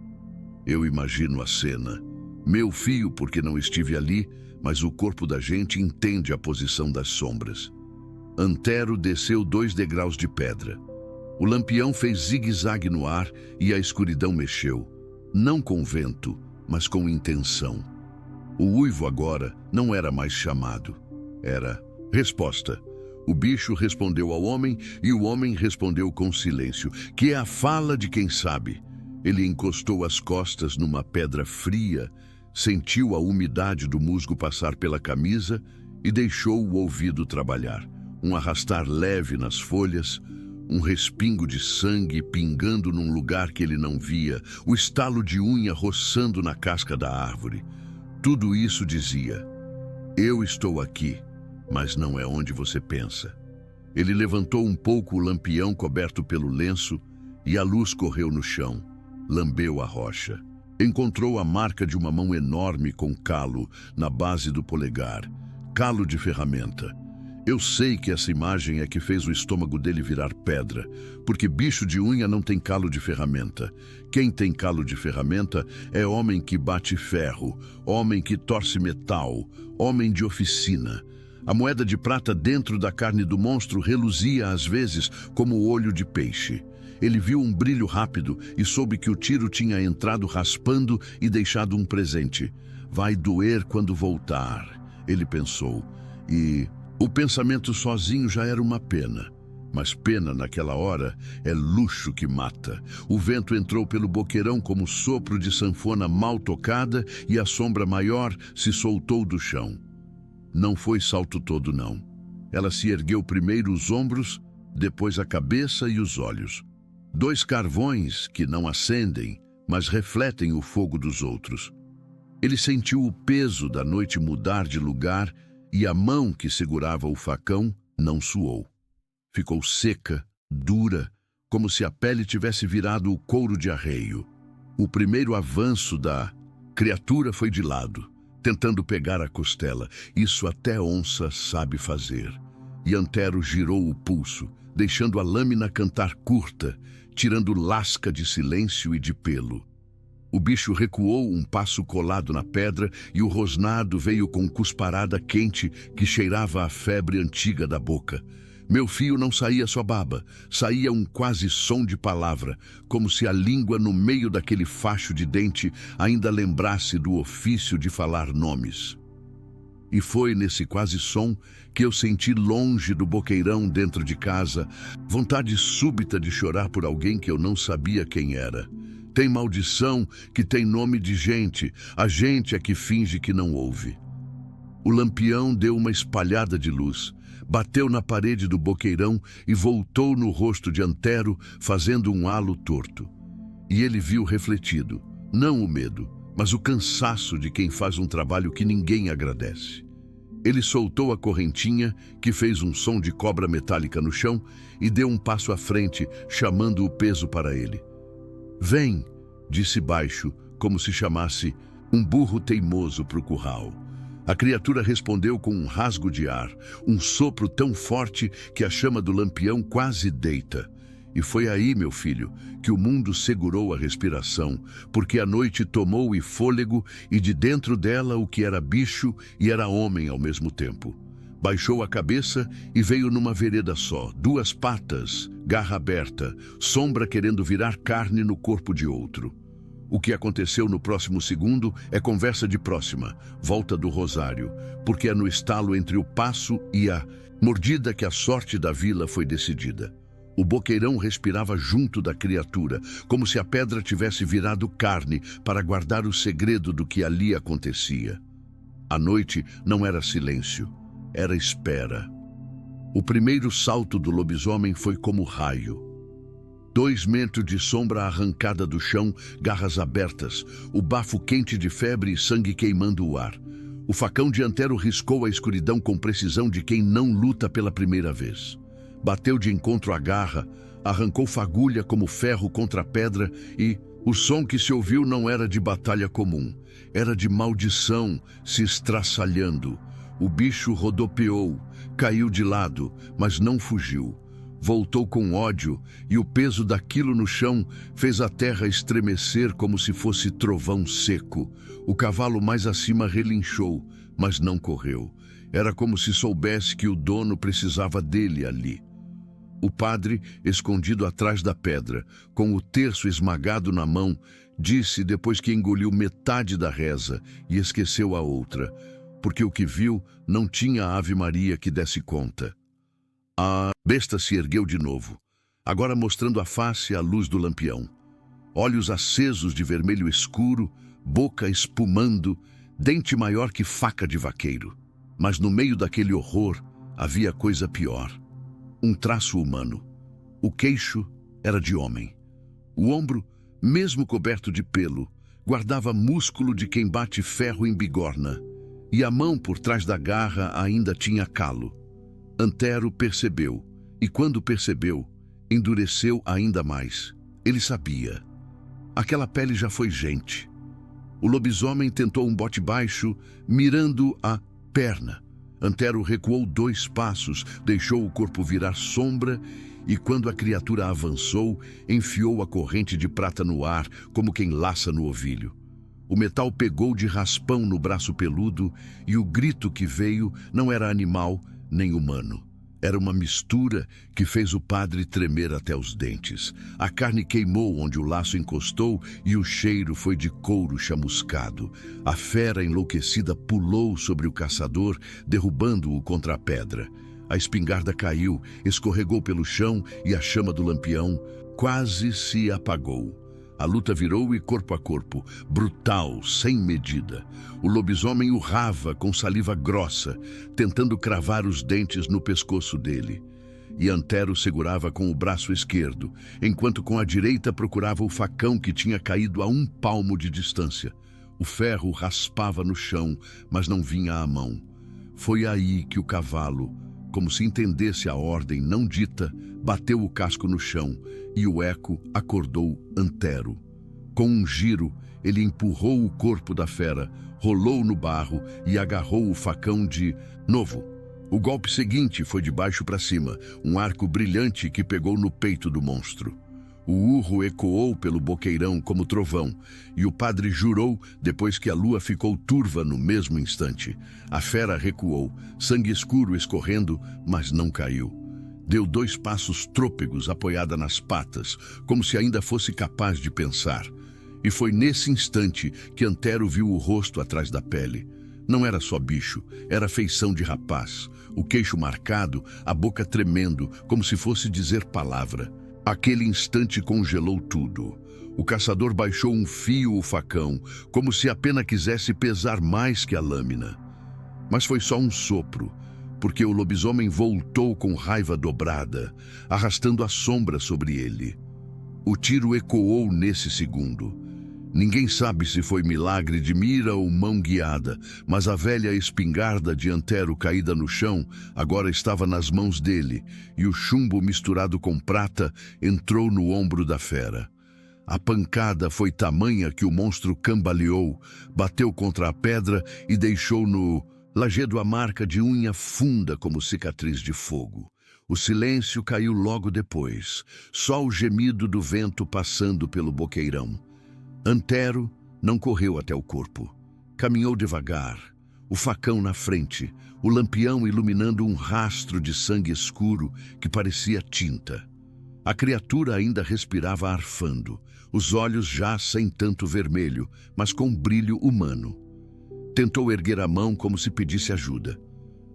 Eu imagino a cena. Meu fio, porque não estive ali, mas o corpo da gente entende a posição das sombras. Antero desceu 2 degraus de pedra. O lampião fez zigue-zague no ar e a escuridão mexeu. Não com vento, mas com intenção. O uivo agora não era mais chamado. Era resposta. O bicho respondeu ao homem e o homem respondeu com silêncio, que é a fala de quem sabe. Ele encostou as costas numa pedra fria, sentiu a umidade do musgo passar pela camisa e deixou o ouvido trabalhar. Um arrastar leve nas folhas, um respingo de sangue pingando num lugar que ele não via, o estalo de unha roçando na casca da árvore. Tudo isso dizia: eu estou aqui, mas não é onde você pensa. Ele levantou um pouco o lampião coberto pelo lenço e a luz correu no chão, lambeu a rocha. Encontrou a marca de uma mão enorme com calo na base do polegar, calo de ferramenta. Eu sei que essa imagem é que fez o estômago dele virar pedra, porque bicho de unha não tem calo de ferramenta. Quem tem calo de ferramenta é homem que bate ferro, homem que torce metal, homem de oficina. A moeda de prata dentro da carne do monstro reluzia às vezes como o olho de peixe. Ele viu um brilho rápido e soube que o tiro tinha entrado raspando e deixado um presente. Vai doer quando voltar, ele pensou. E o pensamento sozinho já era uma pena. Mas pena naquela hora é luxo que mata. O vento entrou pelo boqueirão como sopro de sanfona mal tocada e a sombra maior se soltou do chão. Não foi salto todo, não. Ela se ergueu primeiro os ombros, depois a cabeça e os olhos. 2 carvões que não acendem, mas refletem o fogo dos outros. Ele sentiu o peso da noite mudar de lugar e a mão que segurava o facão não suou. Ficou seca, dura, como se a pele tivesse virado o couro de arreio. O primeiro avanço da criatura foi de lado, tentando pegar a costela. Isso até onça sabe fazer. E Antero girou o pulso, deixando a lâmina cantar curta, tirando lasca de silêncio e de pelo. O bicho recuou um passo colado na pedra e o rosnado veio com cusparada quente que cheirava a febre antiga da boca. Meu fio não saía só baba, saía um quase som de palavra, como se a língua no meio daquele facho de dente ainda lembrasse do ofício de falar nomes. E foi nesse quase som que eu senti longe do boqueirão dentro de casa, vontade súbita de chorar por alguém que eu não sabia quem era. Tem maldição que tem nome de gente, a gente é que finge que não ouve. O lampião deu uma espalhada de luz, bateu na parede do boqueirão e voltou no rosto de Antero, fazendo um halo torto. E ele viu refletido, não o medo, mas o cansaço de quem faz um trabalho que ninguém agradece. Ele soltou a correntinha, que fez um som de cobra metálica no chão, e deu um passo à frente, chamando o peso para ele. Vem, disse baixo, como se chamasse um burro teimoso para o curral. A criatura respondeu com um rasgo de ar, um sopro tão forte que a chama do lampião quase deita. E foi aí, meu filho, que o mundo segurou a respiração, porque a noite tomou fôlego e de dentro dela o que era bicho e era homem ao mesmo tempo. Baixou a cabeça e veio numa vereda só, 2 patas, garra aberta, sombra querendo virar carne no corpo de outro. O que aconteceu no próximo segundo é conversa de próxima, volta do rosário, porque é no estalo entre o passo e a mordida que a sorte da vila foi decidida. O boqueirão respirava junto da criatura, como se a pedra tivesse virado carne para guardar o segredo do que ali acontecia. A noite não era silêncio, era espera. O primeiro salto do lobisomem foi como raio. 2 metros de sombra arrancada do chão, garras abertas, o bafo quente de febre e sangue queimando o ar. O facão de Antero riscou a escuridão com precisão de quem não luta pela primeira vez. Bateu de encontro à garra, arrancou fagulha como ferro contra a pedra e o som que se ouviu não era de batalha comum, era de maldição se estraçalhando. O bicho rodopiou, caiu de lado, mas não fugiu. Voltou com ódio e o peso daquilo no chão fez a terra estremecer como se fosse trovão seco. O cavalo mais acima relinchou, mas não correu. Era como se soubesse que o dono precisava dele ali. O padre, escondido atrás da pedra, com o terço esmagado na mão, disse depois que engoliu metade da reza e esqueceu a outra, porque o que viu não tinha a Ave Maria que desse conta. A besta se ergueu de novo, agora mostrando a face à luz do lampião. Olhos acesos de vermelho escuro, boca espumando, dente maior que faca de vaqueiro. Mas no meio daquele horror havia coisa pior. Um traço humano. O queixo era de homem. O ombro, mesmo coberto de pelo, guardava músculo de quem bate ferro em bigorna. E a mão por trás da garra ainda tinha calo. Antero percebeu, e quando percebeu, endureceu ainda mais. Ele sabia. Aquela pele já foi gente. O lobisomem tentou um bote baixo, mirando a perna. Antero recuou 2 passos, deixou o corpo virar sombra e, quando a criatura avançou, enfiou a corrente de prata no ar, como quem laça no ovilho. O metal pegou de raspão no braço peludo e o grito que veio não era animal nem humano. Era uma mistura que fez o padre tremer até os dentes. A carne queimou onde o laço encostou e o cheiro foi de couro chamuscado. A fera enlouquecida pulou sobre o caçador, derrubando-o contra a pedra. A espingarda caiu, escorregou pelo chão e a chama do lampião quase se apagou. A luta virou e corpo a corpo, brutal, sem medida. O lobisomem urrava com saliva grossa, tentando cravar os dentes no pescoço dele. E Antero segurava com o braço esquerdo, enquanto com a direita procurava o facão que tinha caído a 1 palmo de distância. O ferro raspava no chão, mas não vinha à mão. Foi aí que o cavalo, como se entendesse a ordem não dita, bateu o casco no chão e o eco acordou Antero. Com um giro, ele empurrou o corpo da fera, rolou no barro e agarrou o facão de novo. O golpe seguinte foi de baixo para cima, um arco brilhante que pegou no peito do monstro. O urro ecoou pelo boqueirão como trovão, e o padre jurou depois que a lua ficou turva no mesmo instante. A fera recuou, sangue escuro escorrendo, mas não caiu. Deu 2 passos trôpegos apoiada nas patas, como se ainda fosse capaz de pensar. E foi nesse instante que Antero viu o rosto atrás da pele. Não era só bicho, era feição de rapaz. O queixo marcado, a boca tremendo, como se fosse dizer palavra. Aquele instante congelou tudo. O caçador baixou um fio o facão, como se a pena quisesse pesar mais que a lâmina. Mas foi só um sopro, porque o lobisomem voltou com raiva dobrada, arrastando a sombra sobre ele. O tiro ecoou nesse segundo. Ninguém sabe se foi milagre de mira ou mão guiada, mas a velha espingarda de Antero caída no chão agora estava nas mãos dele, e o chumbo misturado com prata entrou no ombro da fera. A pancada foi tamanha que o monstro cambaleou, bateu contra a pedra e deixou no lajedo a marca de unha funda como cicatriz de fogo. O silêncio caiu logo depois, só o gemido do vento passando pelo boqueirão. Antero não correu até o corpo. Caminhou devagar, o facão na frente, o lampião iluminando um rastro de sangue escuro que parecia tinta. A criatura ainda respirava arfando, os olhos já sem tanto vermelho, mas com brilho humano. Tentou erguer a mão como se pedisse ajuda.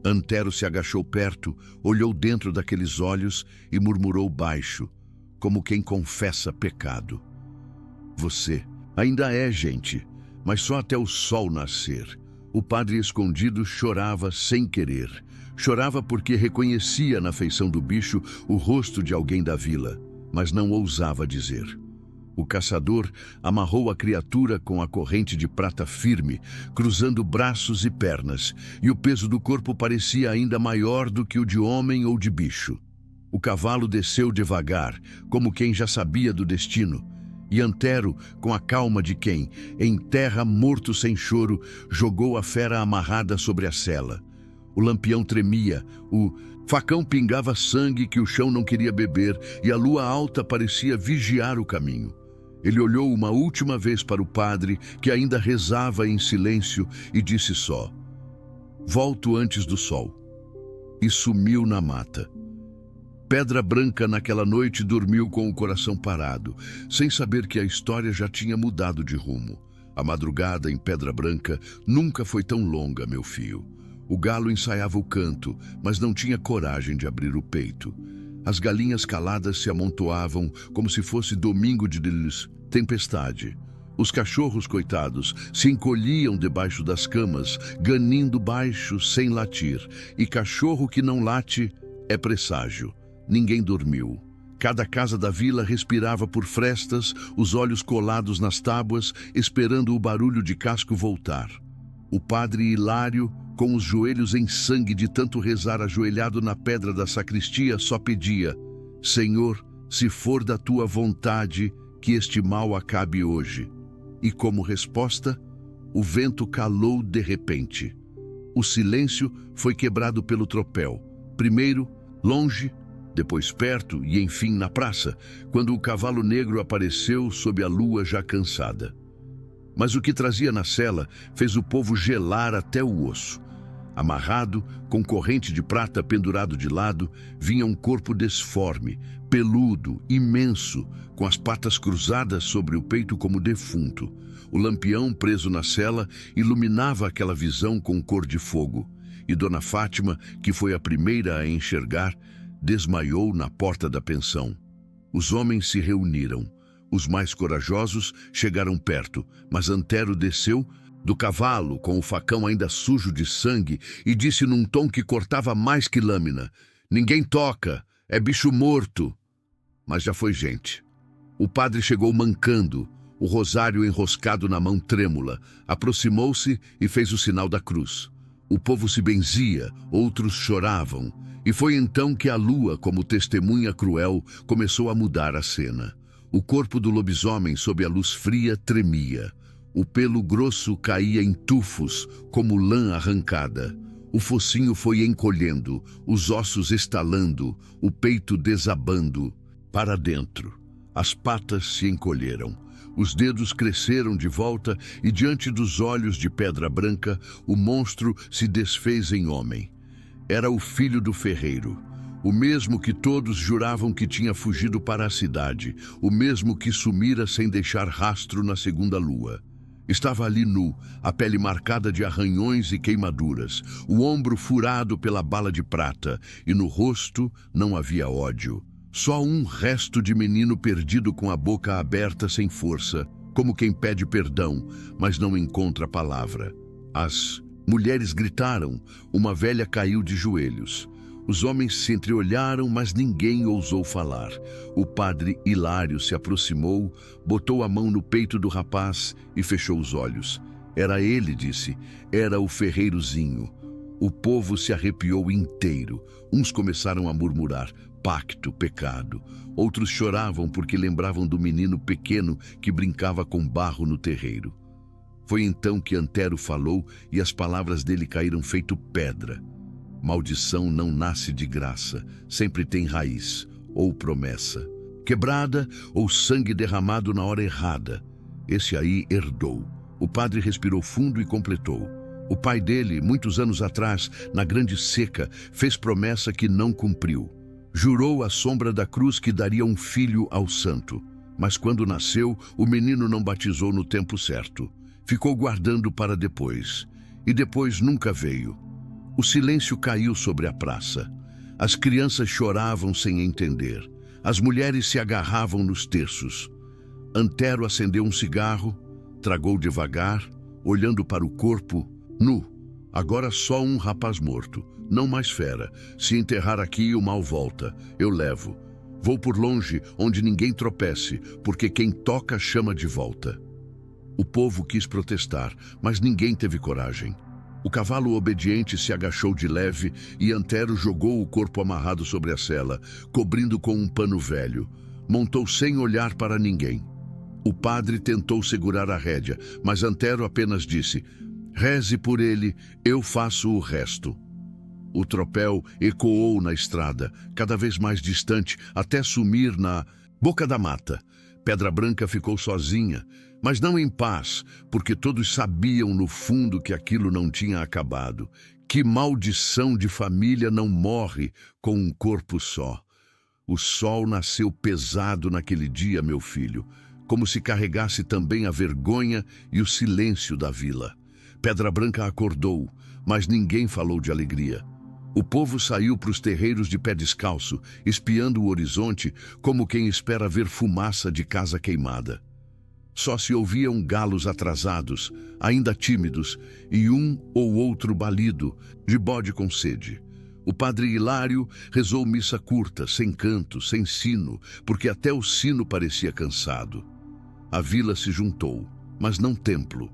Antero se agachou perto, olhou dentro daqueles olhos e murmurou baixo, como quem confessa pecado. Você ainda é gente, mas só até o sol nascer. O padre escondido chorava sem querer. Chorava porque reconhecia na feição do bicho o rosto de alguém da vila, mas não ousava dizer. O caçador amarrou a criatura com a corrente de prata firme, cruzando braços e pernas, e o peso do corpo parecia ainda maior do que o de homem ou de bicho. O cavalo desceu devagar, como quem já sabia do destino, e Antero, com a calma de quem, em terra morto sem choro, jogou a fera amarrada sobre a sela. O lampião tremia, o facão pingava sangue que o chão não queria beber e a lua alta parecia vigiar o caminho. Ele olhou uma última vez para o padre, que ainda rezava em silêncio, e disse só: "Volto antes do sol." E sumiu na mata. Pedra Branca naquela noite dormiu com o coração parado, sem saber que a história já tinha mudado de rumo. A madrugada em Pedra Branca nunca foi tão longa, meu filho. O galo ensaiava o canto, mas não tinha coragem de abrir o peito. As galinhas caladas se amontoavam como se fosse domingo de tempestade. Os cachorros, coitados, se encolhiam debaixo das camas, ganindo baixo sem latir. E cachorro que não late é presságio. Ninguém dormiu. Cada casa da vila respirava por frestas, os olhos colados nas tábuas, esperando o barulho de casco voltar. O padre Hilário, com os joelhos em sangue de tanto rezar ajoelhado na pedra da sacristia, só pedia: "Senhor, se for da tua vontade, que este mal acabe hoje." E como resposta, o vento calou de repente. O silêncio foi quebrado pelo tropel. Primeiro, longe, depois perto e, enfim, na praça, quando o cavalo negro apareceu sob a lua já cansada. Mas o que trazia na sela fez o povo gelar até o osso. Amarrado, com corrente de prata pendurado de lado, vinha um corpo desforme, peludo, imenso, com as patas cruzadas sobre o peito como defunto. O lampião preso na cela iluminava aquela visão com cor de fogo. E Dona Fátima, que foi a primeira a enxergar, desmaiou na porta da pensão. Os homens se reuniram. Os mais corajosos chegaram perto, mas Antero desceu do cavalo com o facão ainda sujo de sangue e disse num tom que cortava mais que lâmina: "Ninguém toca, é bicho morto." Mas já foi gente. O padre chegou mancando, o rosário enroscado na mão trêmula, aproximou-se e fez o sinal da cruz. O povo se benzia, outros choravam, e foi então que a lua, como testemunha cruel, começou a mudar a cena. O corpo do lobisomem sob a luz fria tremia. O pelo grosso caía em tufos, como lã arrancada. O focinho foi encolhendo, os ossos estalando, o peito desabando. Para dentro, as patas se encolheram. Os dedos cresceram de volta e, diante dos olhos de Pedra Branca, o monstro se desfez em homem. Era o filho do ferreiro. O mesmo que todos juravam que tinha fugido para a cidade. O mesmo que sumira sem deixar rastro na segunda lua. Estava ali nu, a pele marcada de arranhões e queimaduras, o ombro furado pela bala de prata, e no rosto não havia ódio. Só um resto de menino perdido com a boca aberta sem força, como quem pede perdão, mas não encontra palavra. As mulheres gritaram, uma velha caiu de joelhos. Os homens se entreolharam, mas ninguém ousou falar. O padre Hilário se aproximou, botou a mão no peito do rapaz e fechou os olhos. Era ele, disse, era o ferreirozinho. O povo se arrepiou inteiro. Uns começaram a murmurar: pacto, pecado. Outros choravam porque lembravam do menino pequeno que brincava com barro no terreiro. Foi então que Antero falou e as palavras dele caíram feito pedra. Maldição não nasce de graça, sempre tem raiz, ou promessa. Quebrada ou sangue derramado na hora errada. Esse aí herdou. O padre respirou fundo e completou. O pai dele, muitos anos atrás, na grande seca, fez promessa que não cumpriu. Jurou à sombra da cruz que daria um filho ao santo. Mas quando nasceu, o menino não batizou no tempo certo. Ficou guardando para depois. E depois nunca veio. O silêncio caiu sobre a praça. As crianças choravam sem entender. As mulheres se agarravam nos terços. Antero acendeu um cigarro, tragou devagar, olhando para o corpo, nu. Agora só um rapaz morto, não mais fera. Se enterrar aqui, o mal volta. Eu levo. Vou por longe, onde ninguém tropece, porque quem toca chama de volta. O povo quis protestar, mas ninguém teve coragem. O cavalo obediente se agachou de leve e Antero jogou o corpo amarrado sobre a sela, cobrindo com um pano velho. Montou sem olhar para ninguém. O padre tentou segurar a rédea, mas Antero apenas disse: "Reze por ele, eu faço o resto." O tropel ecoou na estrada, cada vez mais distante, até sumir na boca da mata. Pedra Branca ficou sozinha, mas não em paz, porque todos sabiam no fundo que aquilo não tinha acabado. Que maldição de família não morre com um corpo só. O sol nasceu pesado naquele dia, meu filho, como se carregasse também a vergonha e o silêncio da vila. Pedra Branca acordou, mas ninguém falou de alegria. O povo saiu para os terreiros de pé descalço, espiando o horizonte como quem espera ver fumaça de casa queimada. Só se ouviam galos atrasados, ainda tímidos, e um ou outro balido, de bode com sede. O padre Hilário rezou missa curta, sem canto, sem sino, porque até o sino parecia cansado. A vila se juntou, mas não templo.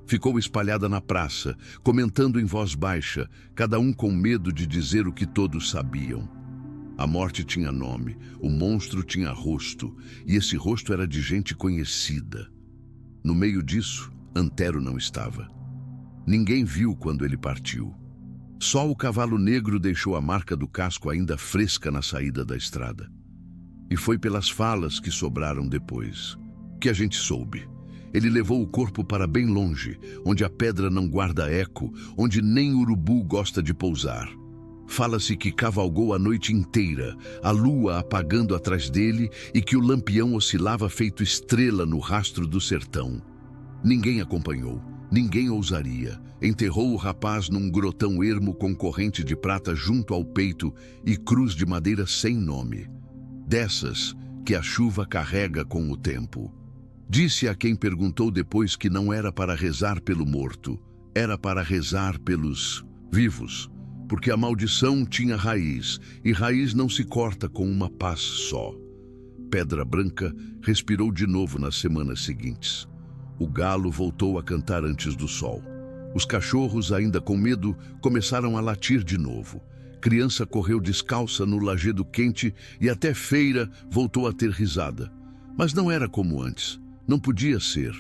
Ficou espalhada na praça, comentando em voz baixa, cada um com medo de dizer o que todos sabiam. A morte tinha nome, o monstro tinha rosto, e esse rosto era de gente conhecida. No meio disso, Antero não estava. Ninguém viu quando ele partiu. Só o cavalo negro deixou a marca do casco ainda fresca na saída da estrada. E foi pelas falas que sobraram depois que a gente soube. Ele levou o corpo para bem longe, onde a pedra não guarda eco, onde nem urubu gosta de pousar. Fala-se que cavalgou a noite inteira, a lua apagando atrás dele e que o lampião oscilava feito estrela no rastro do sertão. Ninguém acompanhou, ninguém ousaria. Enterrou o rapaz num grotão ermo com corrente de prata junto ao peito e cruz de madeira sem nome. Dessas que a chuva carrega com o tempo. Disse a quem perguntou depois que não era para rezar pelo morto, era para rezar pelos vivos, porque a maldição tinha raiz, e raiz não se corta com uma paz só. Pedra Branca respirou de novo nas semanas seguintes. O galo voltou a cantar antes do sol. Os cachorros, ainda com medo, começaram a latir de novo. Criança correu descalça no lajedo quente e até Feira voltou a ter risada. Mas não era como antes. Não podia ser.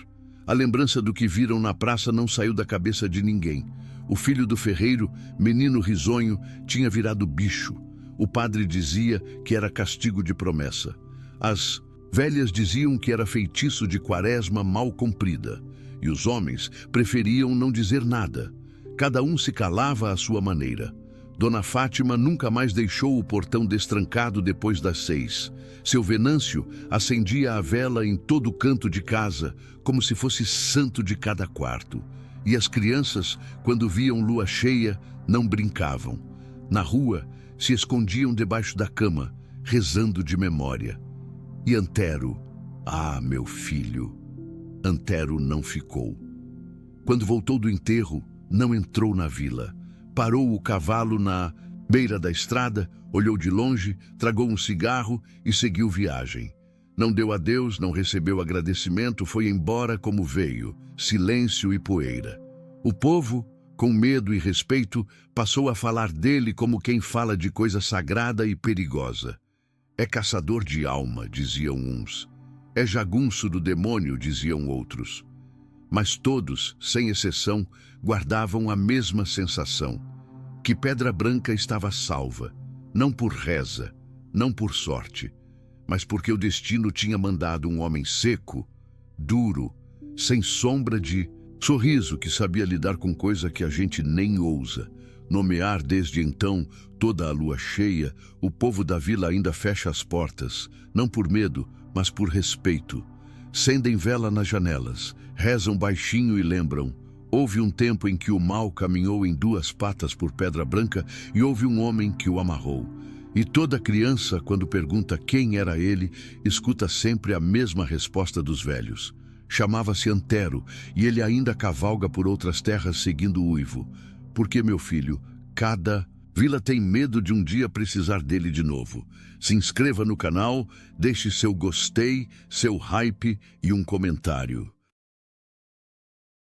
A lembrança do que viram na praça não saiu da cabeça de ninguém. O filho do ferreiro, menino risonho, tinha virado bicho. O padre dizia que era castigo de promessa. As velhas diziam que era feitiço de quaresma mal cumprida. E os homens preferiam não dizer nada. Cada um se calava à sua maneira. Dona Fátima nunca mais deixou o portão destrancado depois das 6. Seu Venâncio acendia a vela em todo o canto de casa, como se fosse santo de cada quarto. E as crianças, quando viam lua cheia, não brincavam. Na rua, se escondiam debaixo da cama, rezando de memória. E Antero, meu filho, Antero não ficou. Quando voltou do enterro, não entrou na vila. Parou o cavalo na beira da estrada, olhou de longe, tragou um cigarro e seguiu viagem. Não deu adeus, não recebeu agradecimento, foi embora como veio, silêncio e poeira. O povo, com medo e respeito, passou a falar dele como quem fala de coisa sagrada e perigosa. É caçador de alma, diziam uns. É jagunço do demônio, diziam outros. Mas todos, sem exceção, guardavam a mesma sensação, que Pedra Branca estava salva, não por reza, não por sorte, mas porque o destino tinha mandado um homem seco, duro, sem sombra de sorriso, que sabia lidar com coisa que a gente nem ousa. Nomear desde então toda a lua cheia, o povo da vila ainda fecha as portas, não por medo, mas por respeito. Cendem vela nas janelas, rezam baixinho e lembram. Houve um tempo em que o mal caminhou em 2 patas por Pedra Branca e houve um homem que o amarrou. E toda criança, quando pergunta quem era ele, escuta sempre a mesma resposta dos velhos. Chamava-se Antero e ele ainda cavalga por outras terras seguindo o uivo. Porque, meu filho, cada vila tem medo de um dia precisar dele de novo. Se inscreva no canal, deixe seu gostei, seu hype e um comentário.